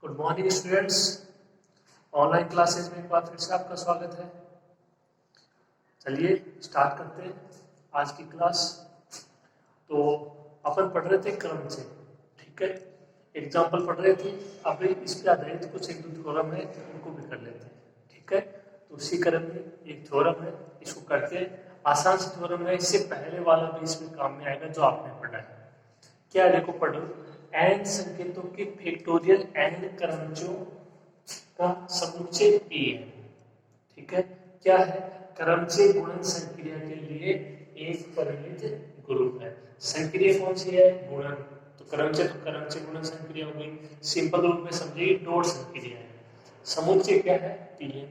Good morning students. Online classes में एक बार फिर से आपका स्वागत है। चलिए स्टार्ट करते हैं आज की क्लास। तो अपन पढ़ रहे थे क्रम से, ठीक है, एग्जाम्पल पढ़ रहे थे। अब इस पे आधारित कुछ एक दो थ्योरम है, उनको भी कर लेते हैं, ठीक है। तो उसी क्रम में एक थ्योरम है, इसको करते हैं। आसान से थ्योरम है, इससे पहले वाला भी इसमें काम में आएगा जो आपने पढ़ा है। क्या देखो पढ़ो, n संकेतों के फैक्टोरियल n क्रमचों का समुच्चय p है, ठीक है। क्या है? क्रमचय गुणन संक्रिया के लिए एक परिमित ग्रुप है। संक्रिया कौन सी है? गुणन। तो क्रमचय गुणन संक्रिया हो गई। सिंपल रूप में समझिए, डॉट संक्रिया है। समुच्चय क्या है? pn।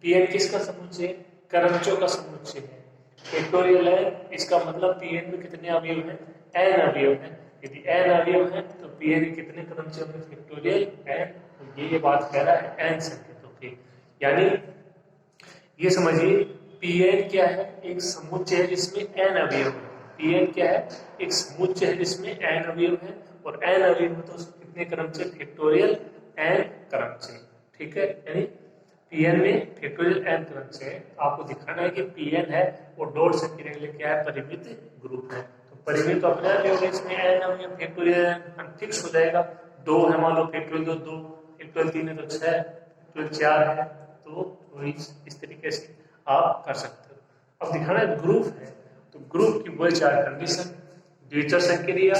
pn किसका समुच्चय? क्रमचों का समुच्चय है। फैक्टोरियल है, इसका मतलब pn में कितने अवयव हैं? n अवयव हैं। यदि n अवयव है तो pn के कितने क्रमचय होंगे? Factorial n। तो ये बात कह रहा है n संकेतों की, यानी ये समझिए pn क्या है? एक समुच्चय है जिसमें n अवयव है। pn क्या है? एक समुच्चय है जिसमें n अवयव है, और n अवयव है तो उसके कितने क्रमचय? फैक्टोरियल n क्रमचय, ठीक है। यानी pn में फैक्टोरियल n क्रमचय है। आपको दिखाना है कि pn है वो डॉट संक्रिया के लिए क्या है? परिमित ग्रुप है। तो परिमित तो अपने आप होगा, इसमें n अवयव फैक्टोरियल n फिक्स हो जाएगा। दो है, मान लो फैक्टोरियल दो, फैक्टोरियल तीन है तो 6, फैक्टोरियल 4 है तो इस तरीके से आप कर सकते हो। अब दिखाना है ग्रुप है, तो ग्रुप की वही चार कंडीशन: द्विचर संक्रिया,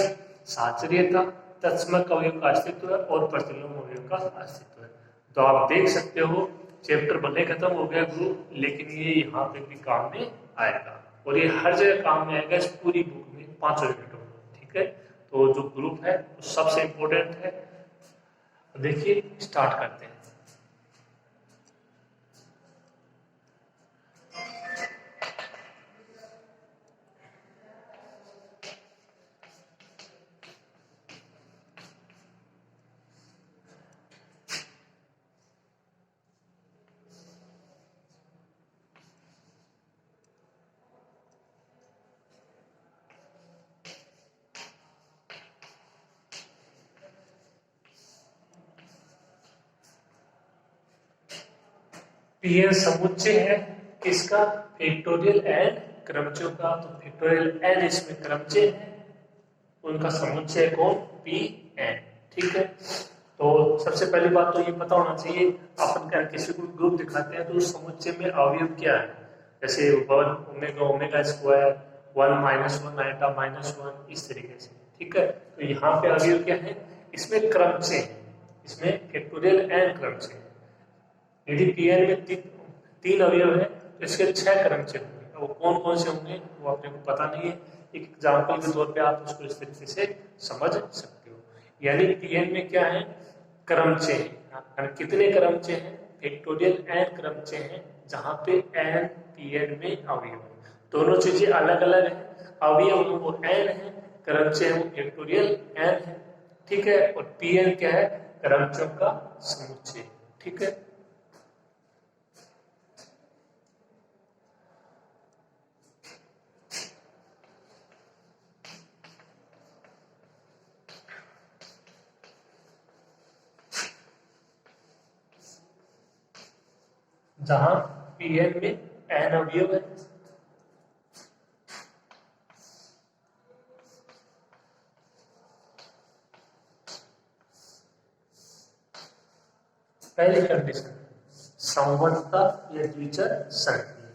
साचर्यता, तत्समक अवयव का अस्तित्व और प्रतिलोम अवयव का अस्तित्व है। तो आप देख सकते हो चैप्टर भले खत्म हो गया ग्रुप, लेकिन ये यहाँ पे भी काम में आएगा, और ये हर जगह काम में आएगा। इस पूरी बुक में 500 यूनिटों में, ठीक है। तो जो ग्रुप है वो सबसे इंपॉर्टेंट है। देखिए स्टार्ट करते हैं। pn समुच्चय है किसका? फैक्टोरियल n क्रमचयों का। तो फैक्टोरियल n इसमें क्रमचय है, उनका समुच्चय कौन? pn, ठीक है। तो सबसे पहली बात तो ये पता होना चाहिए, अपन क्या किसी को ग्रुप दिखाते हैं तो उस समुच्चय में अवयव क्या है। जैसे 1 ओमेगा ओमेगा स्क्वायर, 1 -1 आइटा -1, इस तरीके से, ठीक है। तो यहाँ पे अवयव क्या है? इसमें क्रमचय है, इसमें फैक्टोरियल n क्रमचय है। यदि pn में तीन अवयव है तो इसके 6 क्रमचय होंगे। वो कौन कौन से होंगे वो अपने को पता नहीं है, एक एग्जाम्पल के तौर पे आप उसको इस तरीके से समझ सकते हो। यानी pn में क्या है? क्रमचय है। कितने क्रमचय हैं? फैक्टोरियल n क्रमचय हैं, जहां पे n pn में अवयव है। दोनों चीजें अलग अलग है, अवयव वो n है, क्रमचय वो फैक्टोरियल n है, ठीक है। और pn क्या है? क्रमचयों का समुच्चय, ठीक है। जहां pn में n अवयव है, पहली कंडीशन समवर्तता या द्विचर संक्रिया।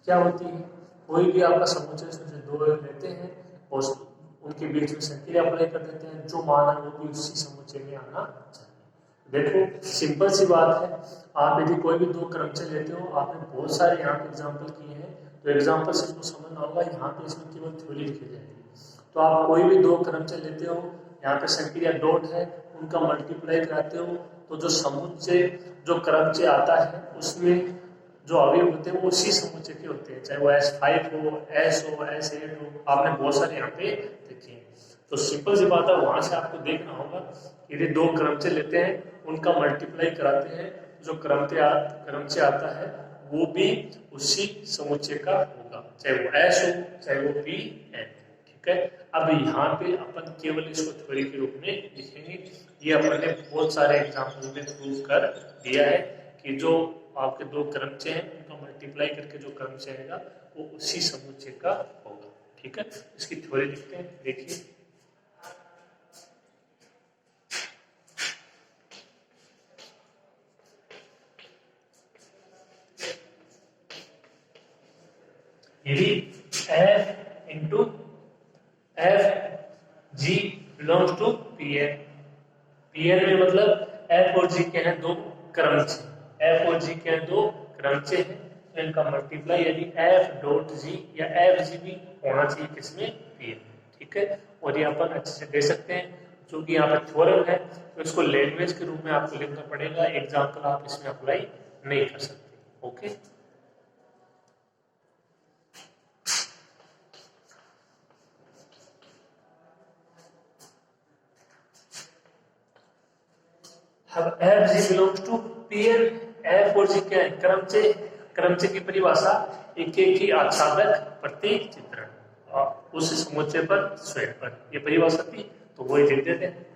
क्या होती है? कोई भी आपका समुच्चय इसमें से दो अवयव लेते हैं और उनके बीच में संक्रिया अप्लाई कर देते हैं, जो मान है वो भी उसी समुच्चय में आना चाहिए। देखो सिंपल सी बात है, आप यदि कोई भी दो क्रमचय लेते हो, आपने बहुत सारे यहाँ पे एग्जाम्पल किए हैं, तो एग्जाम्पल से इसको समझना होगा। यहाँ पे इसमें केवल थ्योरी लिखी जाएगी। तो आप कोई भी दो क्रमचय लेते हो, यहाँ पे संक्रिया डॉट है, उनका मल्टीप्लाई कराते हो, तो जो समुच्चय जो क्रमचय आता है उसमें जो अवयव होते हैं वो उसी समुच्चय के होते हैं, चाहे वो S5 हो, S हो, S8 हो। आपने बहुत सारे यहाँ पे देखे हैं। तो सिंपल सी बात है, वहां से आपको देखना होगा, यदि दो क्रमचय लेते हैं, उनका मल्टीप्लाई कराते हैं, जो क्रमचय आता है वो भी उसी समुच्चय का होगा, चाहे वो S हो चाहे वो PN, ठीक है। अब यहाँ पे अपन केवल इसको थ्योरी के रूप में लिखेंगे। ये अपन ने बहुत सारे एग्जाम्पल में प्रूव कर दिया है कि जो आपके दो क्रमचय हैं उनका मल्टीप्लाई करके जो क्रमचय आएगा वो उसी समुच्चय का होगा। ठीक है, इसकी थ्योरी लिखते हैं। देखिए यदि f into F G belongs to P N, P N में मतलब एफ और जी के हैं दो क्रमचय, एफ और जी के हैं दो क्रमचय हैं, तो इनका मल्टीप्लाई यानी एफ डॉट जी या एफ जी भी होना चाहिए किसमें, पी एन। ठीक है, और ये अपन अच्छे से दे सकते हैं क्योंकि यहाँ पे थ्योरम है तो इसको लैंग्वेज के रूप में आपको लिखना पड़ेगा, एग्जाम्पल आप इसमें अप्लाई नहीं कर सकते। ओके, अब F G belongs to P N, F और जी क्या है, क्रमचय, क्रमचय की परिभाषा एक एक ही आच्छादक प्रतीक चित्रण और उस समुच्चय पर स्वयं पर, ये परिभाषा थी तो वही लिख देते हैं।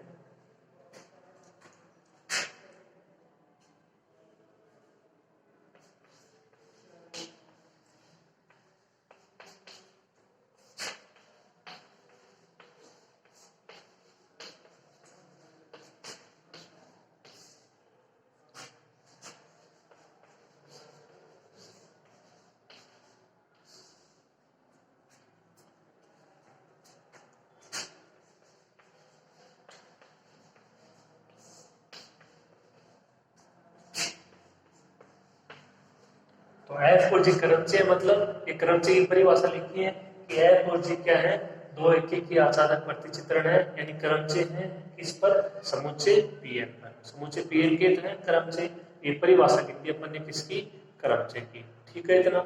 तो एफ और जी क्रमचय मतलब ये क्रमचय की परिभाषा लिखी है कि एफ और जी क्या है, दो एक एक ही आच्छादक प्रतिचित्रण है, यानी क्रमचय है किस पर, समुच्चय पीएन पर। समुच्चय पीएन के तो है क्रमचय, ये परिभाषा लिखी अपन ने किसकी, क्रमचय की। ठीक है इतना।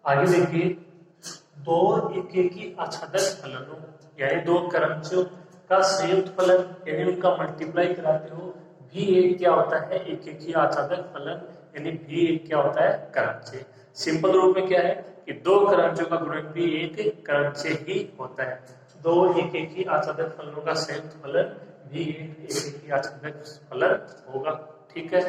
आगे देखिए, दो एक एक ही आच्छादक फलनों यानी दो क्रमचयों का संयुक्त फलन यानी उनका मल्टीप्लाई कराते हो, भी एक क्या होता है, एक एक ही आच्छादक फलन यानी भी एक क्या होता है, क्रमचय। सिंपल रूप में क्या है कि दो क्रमचयों का गुणन भी एक क्रमचय ही होता है। दो एक एक ही आच्छादक फलनों का संयुक्त फलन भी एक एक ही आच्छादक फलन होगा। ठीक है,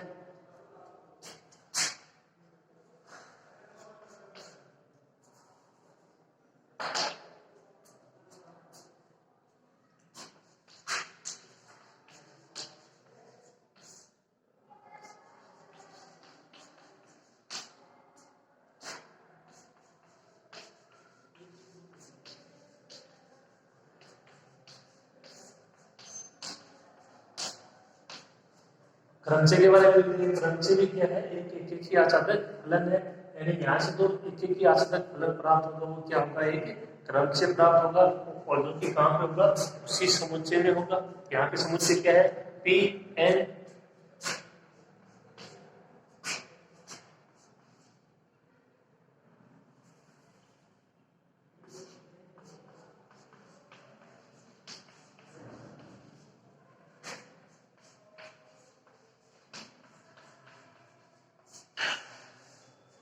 क्रमचय के बारे में, क्रमचय भी क्या है, एक एक एक ही आच्छादक फलन है, यानी यहाँ से दो एक एक ही आच्छादक फलन प्राप्त होगा, वो क्या होगा, एक क्रमचय प्राप्त होगा, और जो कि कहाँ पे होगा, उसी समुच्चय में होगा। यहाँ पे समुच्चय क्या है, पी एन।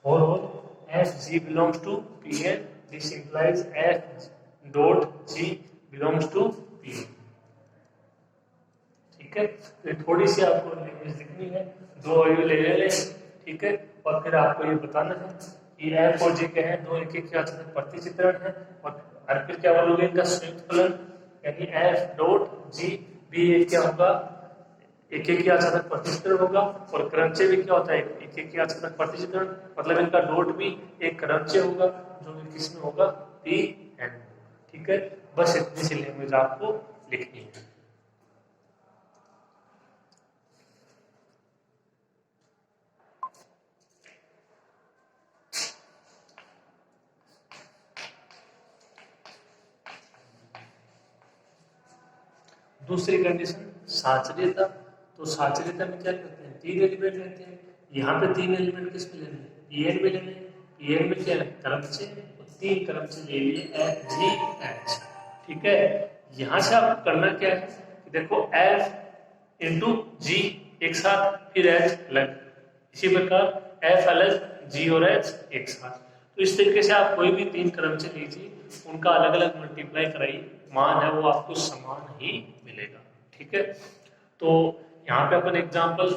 और F G belongs to P N, this implies F dot G belongs to P N. ठीक है, तो थोड़ी सी आपको लैंग्वेज लिखनी है, दो अवयव ले लें। ठीक है, और फिर आपको ये बताना है कि एफ और जी क्या है, दो एक एक आच्छादक प्रतिचित्रण है, और फिर क्या बोलोगे, इनका संयुक्त फलन यानी एफ डॉट जी भी एक क्या होगा, एक एक या ज्यादा प्रतिचित्रण होगा, और क्रमचय भी क्या होता है, एक एक या ज्यादा प्रतिचित्रण, मतलब इनका डॉट भी एक क्रमचय होगा जो कि किसमें होगा, पी एन। ठीक है, बस इतनी सी लैंग्वेज आपको लिखनी है। दूसरी कंडीशन साचर्यता। तो साचर्यता में क्या करते हैं, तीन एलिमेंट लेते हैं। यहाँ पे तीन एलिमेंट किस में लेने हैं, पीएन में लेने हैं। पीएन में क्या है, क्रमचय, तो तीन क्रमचय ले लिए एफ जी एच। ठीक है, यहाँ से आपको करना क्या है कि देखो एफ इंटू जी एक साथ, फिर एच अलग, इसी प्रकार एफ अलग, जी और एच एक साथ। तो इस तरीके से आप कोई भी तीन क्रमचय लीजिए, उनका अलग अलग मल्टीप्लाई कराइए, मान है वो आपको समान ही मिलेगा। ठीक है, तो यहाँ पे अपन एग्जाम्पल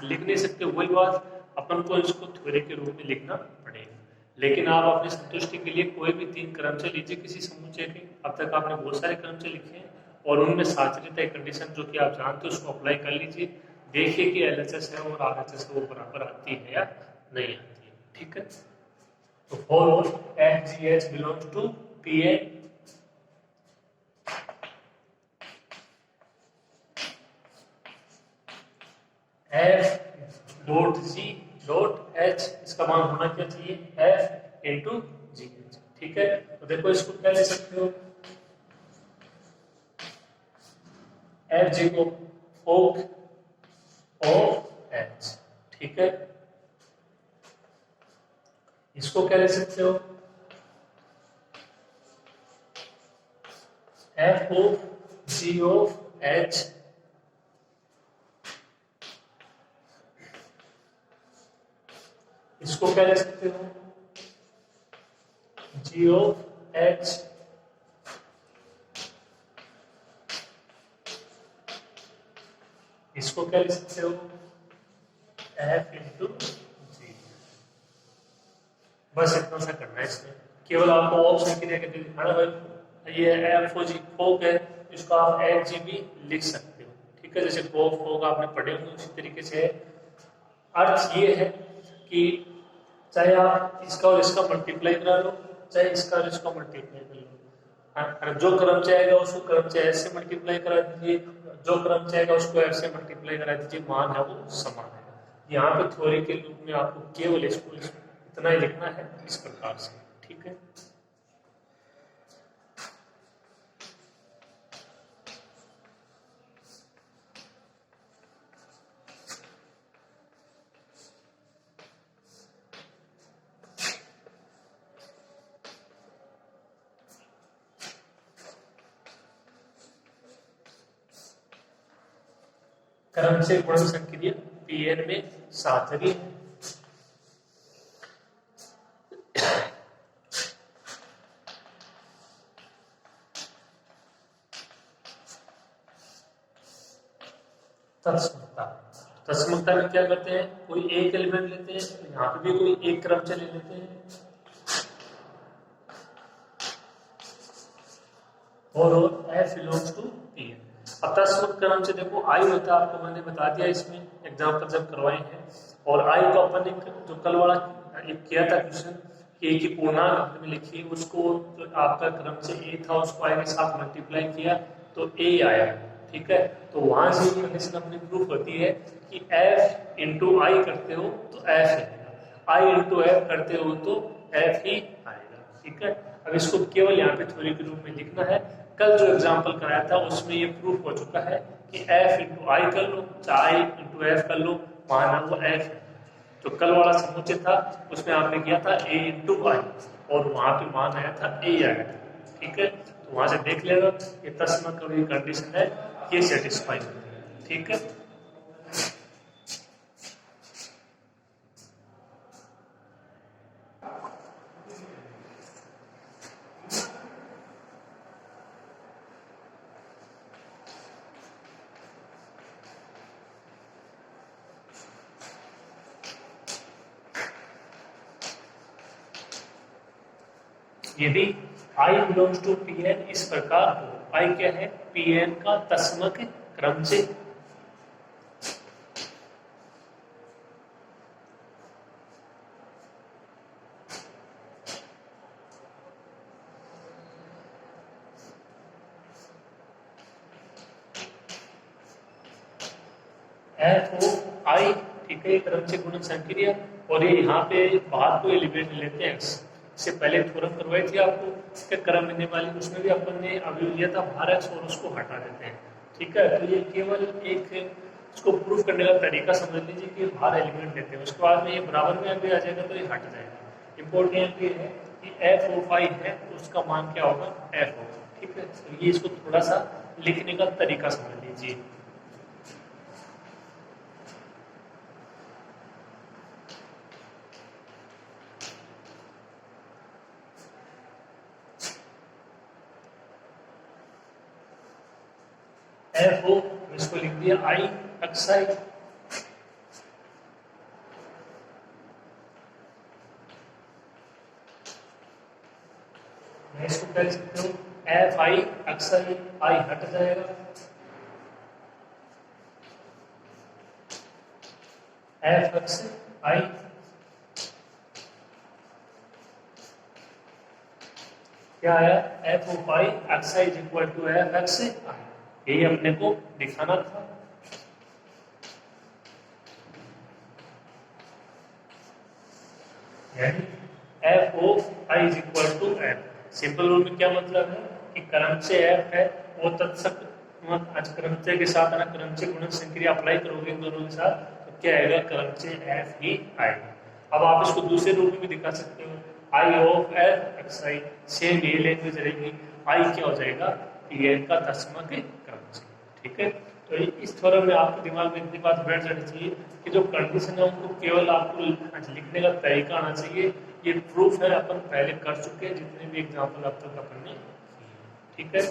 लिख नहीं सकते, वही बात, अपन को इसको थ्योरी के रूप में लिखना पड़ेगा। लेकिन आप अपनी संतुष्टि के लिए कोई भी तीन क्रमचय लीजिए किसी समुच्चय के। अब तक आपने बहुत सारे क्रमचय लिखे हैं, और उनमें साचर्यता कंडीशन जो कि आप जानते हो उसको अप्लाई कर लीजिए। देखिए कि एलएचएस है और आरएचएस है वो बराबर आती है या नहीं आती है। ठीक है, तो for F G H belongs to P N, F dot G dot H, इसका मान होना क्या चाहिए, एफ इंटू जी एच। ठीक है, तो देखो इसको क्या ले सकते हो, एफ जी को ओक ओ एच। ठीक है, इसको क्या ले सकते हो, F O G of H, इसको क्या ले सकते हो, जी ऑफ एच, इसको क्या ले सकते हो, एफ इंटू जी। बस इतना सा करना है इसमें, केवल आपको ऑप्शन की जगह दिखाना भाई ये एफ ओ जी फोक है, इसको आप एफ जी भी लिख सकते हो। ठीक है, जैसे गो फोक आपने पढ़े होंगे उसी तरीके से। अर्थ ये है कि चाहे आप इसका और इसका मल्टीप्लाई करा लो, चाहे इसका और इसका मल्टीप्लाई कर लो, जो क्रम चाहेगा उसको क्रम चाहे एफ से मल्टीप्लाई करा दीजिए, जो क्रम चाहेगा उसको एफ से मल्टीप्लाई करा दीजिए, मान है वो समान है। यहाँ पे थ्योरी के रूप में आपको केवल इसको इतना ही लिखना है इस प्रकार से। ठीक है, क्रम से गुण संक्रिय पीएन में सातरी, तत्समता। तत्समता में क्या करते हैं, कोई एक एलिमेंट लेते हैं, यहाँ पे भी कोई एक क्रमचय ले लेते हैं, और F belongs to P N. अब तत्सम क्रम से देखो आई होता है, आपको मैंने बता दिया इसमें एग्जाम्पल जब करवाए हैं। और आई को अपन एक जो कल वाला एक किया था क्वेश्चन, ए की पूर्णांक अंक में लिखी, उसको जो आपका क्रम से ए था उसको आई के साथ मल्टीप्लाई किया तो ए आया। ठीक है, तो वहां से कंडीशन अपनी प्रूफ होती है कि एफ इंटू आई करते हो तो एफ आएगा, आई इंटू एफ करते हो तो एफ ही आएगा। ठीक है, अब इसको केवल यहाँ पे थ्योरी के रूप में लिखना है। कल जो एग्जाम्पल कराया था उसमें ये प्रूफ हो चुका है कि एफ इंटू आई कर लो, चाहे आई इंटू एफ कर लो, माना वो एफ है। जो कल वाला समुच्चय था उसमें आपने किया था ए इंटू आई, और वहां पे मान आया था ए आया था। ठीक है, तो वहां से देख लेना ये तस्मा का कंडीशन है, ये सेटिस्फाई होती है। ठीक है, यदि I बिलोंग्स टू Pn इस प्रकार हो, I क्या है, Pn का तस्मक क्रम से, एफ ओ आई, ठीक है, क्रमचय गुणन संक्रिया। और ये यहाँ पे बाहर को एलिमेंट लेते हैं एक्स। इससे पहले थ्योरम करवाई थी आपको कि क्रम बिंदु वाली, उसमें भी अपन ने अभी लिया था बाहर एक्स और उसको हटा देते हैं, ठीक है। तो ये केवल एक इसको प्रूफ करने का तरीका समझ लीजिए कि बाहर एलिमेंट लेते हैं, उसके बाद में ये बराबर में अभी आ जाएगा तो ये हट जाएगा। इंपॉर्टेंट ये है कि एफ ओ फाई है तो उसका मान क्या होगा, एफ होगा, ठीक है। तो ये इसको थोड़ा सा लिखने का तरीका समझ लीजिए। एफ ओ इसको लिख दिया आई एक्साई, मैं इसको कह सकते हूँ एफ आई एक्साई, आई हट जाएगा, एफ एक्स आई, क्या आया, F O phi X I is equal to F X I. यही अपने को दिखाना था। यानी F O I is equal to F. Simple rule में क्या मतलब है कि क्रमचय एफ है वो तत्सक क्रमचय के साथ ना क्रमचय गुणन संक्रिया अप्लाई करोगे इन दोनों के साथ तो क्या आएगा, क्रमचय एफ ही आएगा। अब आप इसको दूसरे रूप में भी दिखा सकते हो, I of F X I, same ये लैंग्वेज रहेगी। आई क्या हो जाएगा, पी एन का दसमक क्रमचय, ठीक है। तो इस थ्योरम में आपके दिमाग में इतनी बात बैठ जानी चाहिए कि जो कंडीशन है उनको केवल आपको लिखने का तरीका आना चाहिए। ये प्रूफ है, अपन पहले कर चुके हैं जितने भी एग्जाम्पल अब तक अपन ने, ठीक है।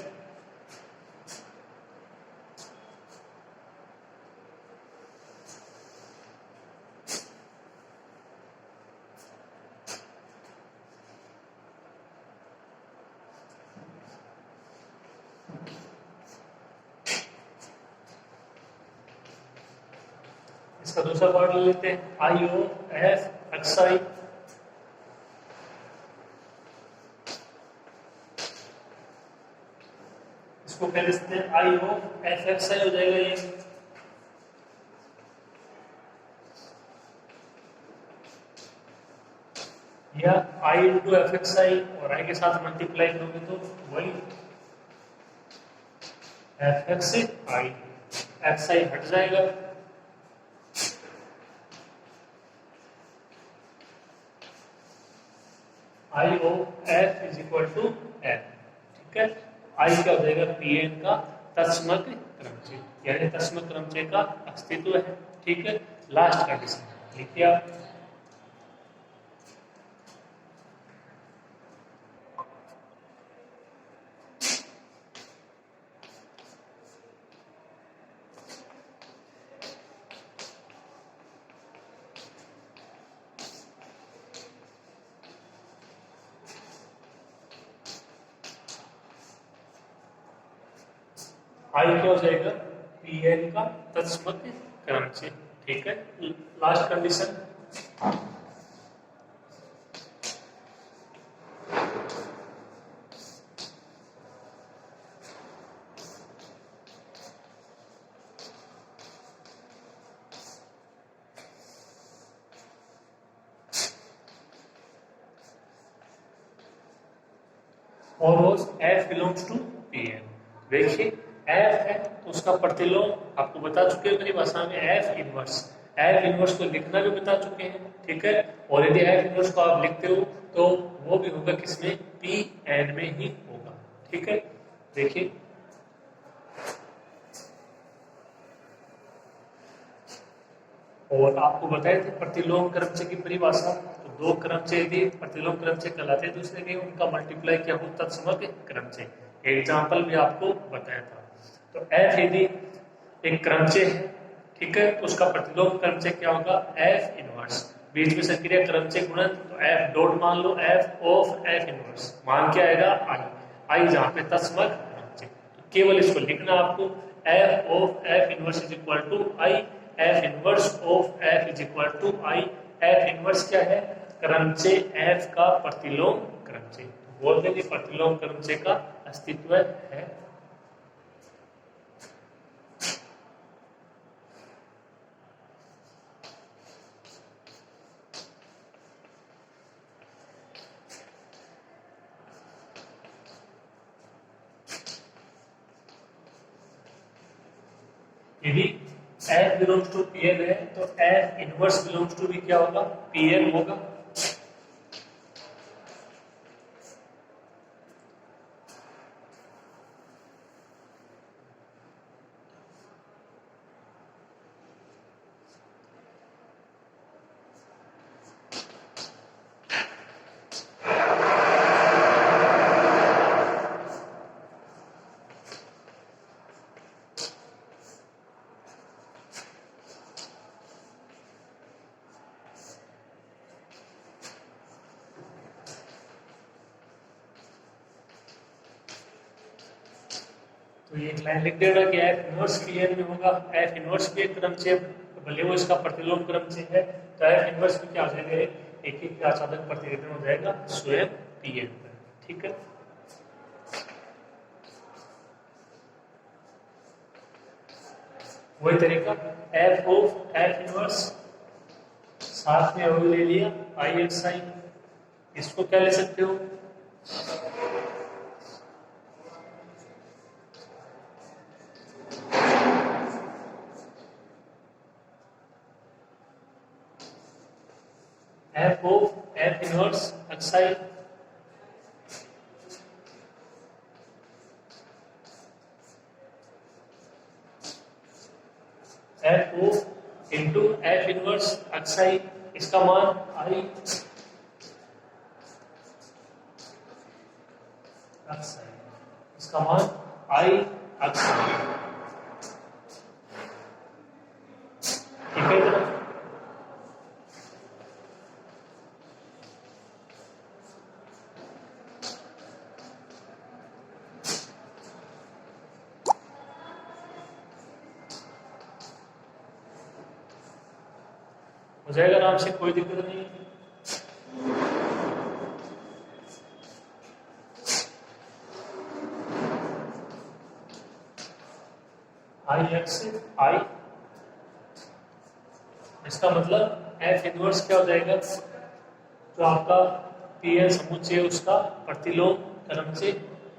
इसका दूसरा पार्ट ले लेते हैं, आई ओ एफ एक्स आई, इसको कह देते हैं आई ओ एफ एक्स आई हो जाएगा ये, या I into F X I और आई के साथ मल्टीप्लाई करोगे तो वही F X I, X I हट जाएगा, I O F is equal to F, ठीक है। आई क्या हो जाएगा, पी एन का तत्समक क्रमचय, यानी तत्समक क्रमचय का अस्तित्व है, ठीक है। लास्ट कंडीशन लिखिए आप, आई क्या हो जाएगा, पी एन का तत्समक क्रमचय, ठीक है। लास्ट कंडीशन, और F belongs to P N. देखिए एफ है तो उसका प्रतिलोम आपको बता चुके हैं मेरी भाषा में, एफ इनवर्स। एफ इनवर्स को लिखना भी बता चुके हैं, ठीक है। और यदि एफ इनवर्स को आप लिखते हो तो वो भी होगा किसमें, पी एन में ही होगा, ठीक है। देखिए और आपको बताए थे प्रतिलोम क्रमचय की परिभाषा, तो दो क्रमचय यदि प्रतिलोम क्रमचय कहलाते हैं दूसरे के, उनका मल्टीप्लाई क्या हो, तत्समक क्रमचय। एग्जाम्पल भी आपको बताया था। तो एफ यदि एक क्रमचय है, ठीक है, तो उसका प्रतिलोम क्रमचय क्या होगा, एफ इनवर्स। बीच में संक्रिया क्रमचय गुणन, तो एफ डॉट मान लो, एफ ऑफ एफ इनवर्स, मान क्या आएगा, आई। आई जहाँ पे तत्समक क्रमचय, तो केवल इसको लिखना आपको, F of F inverse is equal to I, F inverse of F is equal to I. F inverse क्या है, क्रमचय एफ का प्रतिलोम क्रमचय, बोल देंगे प्रतिलोम क्रमचय का अस्तित्व है। यदि F बिलोंग्स टू Pn है तो F इनवर्स बिलोंग्स टू भी क्या होगा, Pn होगा। तो ये लाइन लिख देना कि F इनवर्स Pn में होगा। F इनवर्स भी एक क्रमचय, भले वो इसका प्रतिलोम क्रमचय है, तो F इनवर्स में क्या हो जाएगा, एक एक का अचानक प्रतिलोम हो जाएगा स्वयं Pn पर। ठीक है, वही तरीका F ऑफ F इनवर्स साथ में और ले लिया IXI, इसको क्या ले सकते हो, F of F inverse XI F of into F inverse XI, इसका मान I XI, इसका मान I XI। ठीक है इतना, हो जाएगा आराम से, कोई दिक्कत नहीं है। IXI, इसका मतलब F इनवर्स क्या हो जाएगा, जो आपका Pn समुच्चय है उसका प्रतिलोम क्रमचय,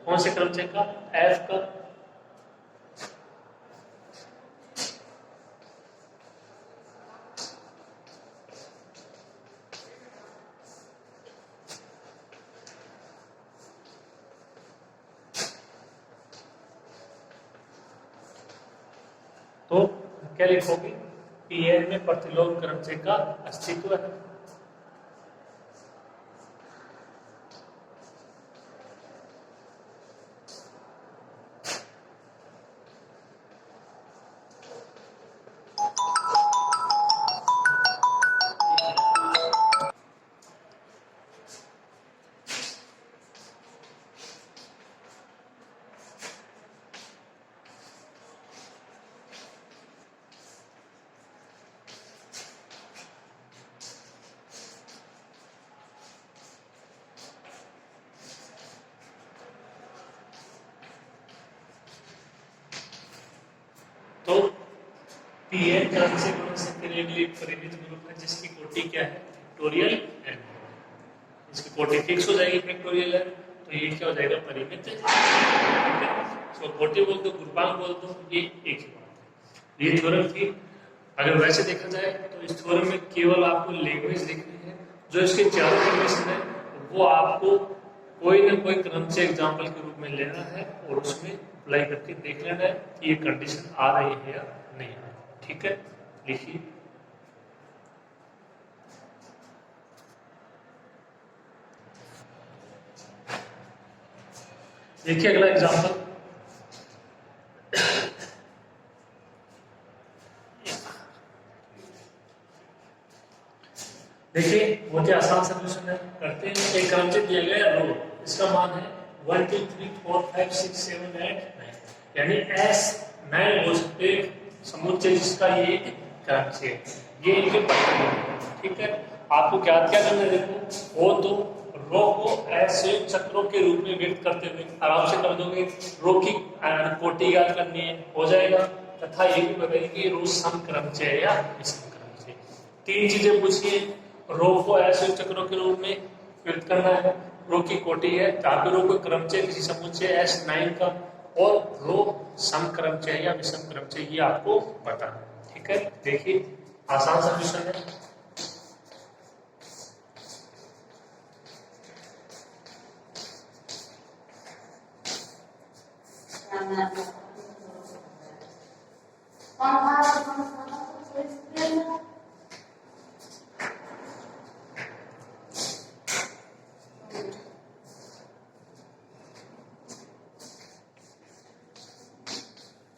कौन से क्रमचय का, F का। तो क्या लिखोगे, Pn में प्रतिलोम क्रमचय का अस्तित्व है। तो Pn क्रमचय गुणनफल के लिए परिमित ग्रुप है जिसकी कोटि क्या है, फैक्टोरियल n। इसकी कोटि फिक्स हो जाएगी फैक्टोरियल n, तो ये क्या हो जाएगा, परिमित। ठीक है, इसको कोटि बोल दो, ग्रुपांक बोल दो, ये एक ही बात है। ये थ्योरम थी। अगर वैसे देखा जाए तो इस थ्योरम में केवल आपको लैंग्वेज देखनी है, जो इसके चारों कंडीशन है वो आपको कोई ना कोई क्रमचय एग्जाम्पल के रूप में लेना है और उसमें अप्लाई करके देख लेना है कि ये कंडीशन आ रही है या नहीं आ रही। ठीक है, लिखिए। देखिए अगला एग्जाम्पल, देखिए बहुत ही आसान सॉल्यूशन है, करते हैं। एक क्रमचय दिया गया है रो, इसका मान है 1 2 3 4 5 6 7 8 9, यानी S 9 हो सकते समुच्चय जिसका ये क्रमचय है, ये इनके पट्टे हैं। ठीक है, आपको क्या करना है, देखो वो तो रो को ऐसे चक्रों के रूप में व्यक्त करते हुए आराम से कर दोगे। रो की कोटि याद करनी है, हो जाएगा। तथा ये भी बताइए कि रो समक्रमचय है या विषम क्रमचय। तीन चीजें पूछिए, रो को ऐसे चक्रों के रूप में व्यक्त करना है, रो की कोटि है जहाँ पे रो को क्रमचय किसी समुच्चय S9 का, और रो समक्रमचय या विषमक्रमचय ये आपको बताना है। ठीक है, देखिए आसान सा क्वेश्चन है।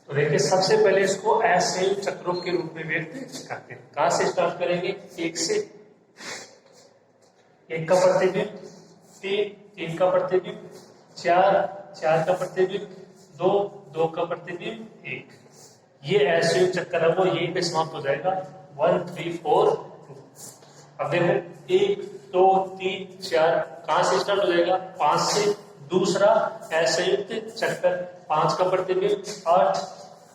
तो देखिए सबसे पहले इसको असंयुक्त चक्रों के रूप में व्यक्त करते हैं। कहां से स्टार्ट करेंगे? एक से, एक का प्रतिबिंब, तीन, तीन का प्रतिबिंब, चार, चार का प्रतिबिंब, दो, दो का प्रतिबिंब, एक। ये असंयुक्त चक्कर है वो यहीं पे समाप्त हो जाएगा। 1 3 4 2। अब देखो 1 2 3 4 कहां से स्टार्ट हो जाएगा? 5 से। दूसरा असंयुक्त चक्कर, 5 का प्रतिबिंब, 8,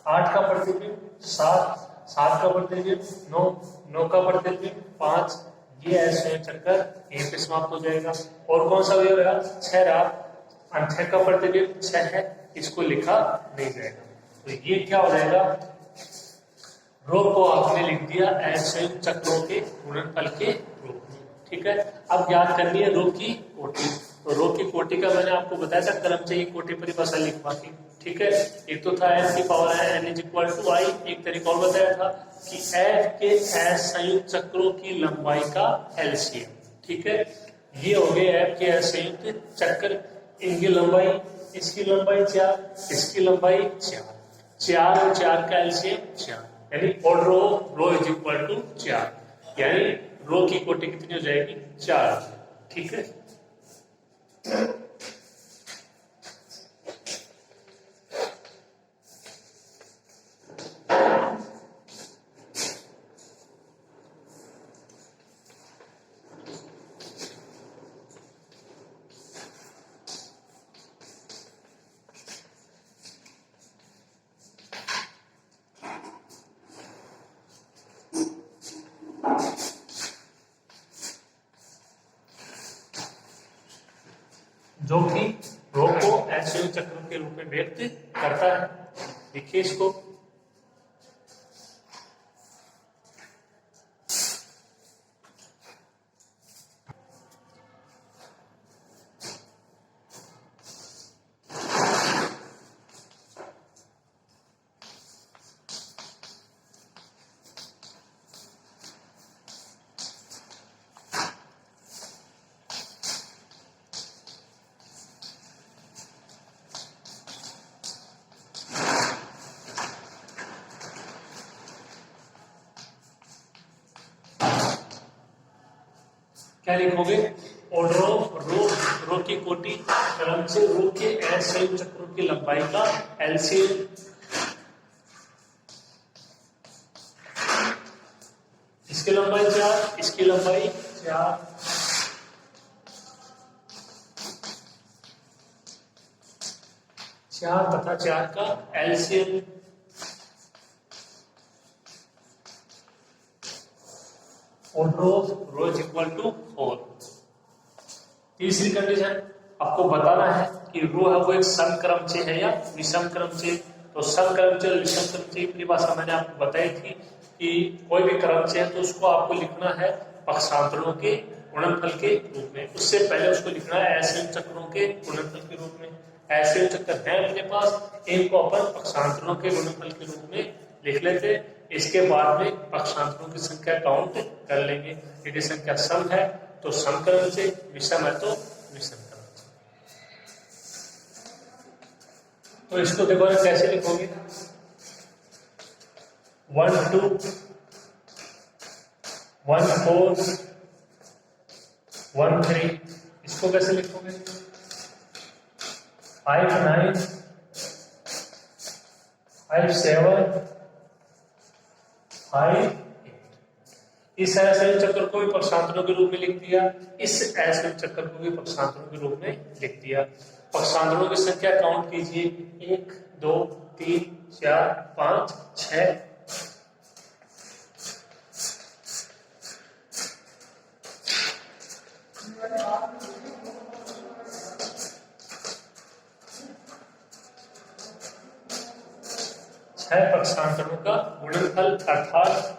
8 का प्रतिबिंब, 7, 7 का प्रतिबिंब, 9, 9 का प्रतिबिंब, 5। ये असंयुक्त चक्कर यहीं पे समाप्त हो जाएगा। और कौन सा अवयव रहा? 6 रहा। 6 का प्रतिबिंब 6 है, इसको लिखा नहीं जाएगा। तो ये क्या हो जाएगा? रो को आपने लिख दिया असंयुक्त चक्रों के गुणनफल के रूप में। ठीक है, अब याद करनी है रो की कोटि। तो रो की कोटि का मैंने आपको बताया था क्रमचय की कोटि परिभाषा लिखवा की। ठीक है, एक तो था n की power n is equal to i। एक तरीका और बताया था कि f के असंयुक्त चक्रों की लंबाई का एलसीएम। ठीक है, ये हो गए f के असंयुक्त चक्र। इनकी लंबाई, इसकी लंबाई 4, इसकी लंबाई 4, 4 और 4 का एलसीएम 4, यानी और रो इज इक्वल टू 4, यानी रो की कोटि कितनी हो जाएगी? 4। ठीक है, जो कि रो को असंयुक्त चक्रों के रूप में व्यक्त करता है। देखिए इसको, क्या लिखोगे? और रो की कोटि क्रम से रो के असंयुक्त चक्रों की लंबाई का एलसीएम। इसकी लंबाई 4, इसकी लंबाई 4, 4 तथा 4 का एलसीएम। और रो इज इक्वल टू 4। तीसरी कंडीशन आपको बताना है कि रो है वो एक समक्रमचय है या विषमक्रमचय। तो समक्रमचय और विषमक्रमचय की परिभाषा मैंने आपको बताई थी कि कोई भी क्रमचय है तो उसको आपको लिखना है पक्षांतरों के गुणनफल के रूप में। उससे पहले उसको लिखना है असंयुक्त चक्रों के गुणनफल के रूप में। असंयुक्त चक्र है अपने पास, इनको अपन पक्षांतरों के गुणनफल के रूप में लिख लेते। इसके बाद में पक्षांतरों की संख्या काउंट कर लेंगे। यदि संख्या सम है तो समक्रमचय, विषम है तो विषमक्रमचय। तो इसको देखो कैसे लिखोगे? 1 2 1 4 1 3। इसको कैसे लिखोगे? 5 9 5 7 5 8। इस असंयुक्त चक्र को भी पक्षांतरों के रूप में लिख दिया, इस असंयुक्त चक्र को भी पक्षांतरों के रूप में लिख दिया। पक्षांतरों की संख्या काउंट कीजिए, 1 2 3 4 5 6। 6 पक्षांतरों का गुणनफल अर्थात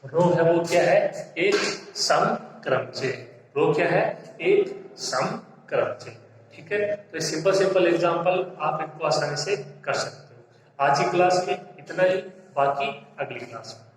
रो है वो क्या है, एक समक्रमचय। रो क्या है, एक समक्रमचय। ठीक है, तो ये सिंपल एग्जांपल आप इनको आसानी से कर सकते हो। आज की क्लास में इतना ही, बाकी अगली क्लास में।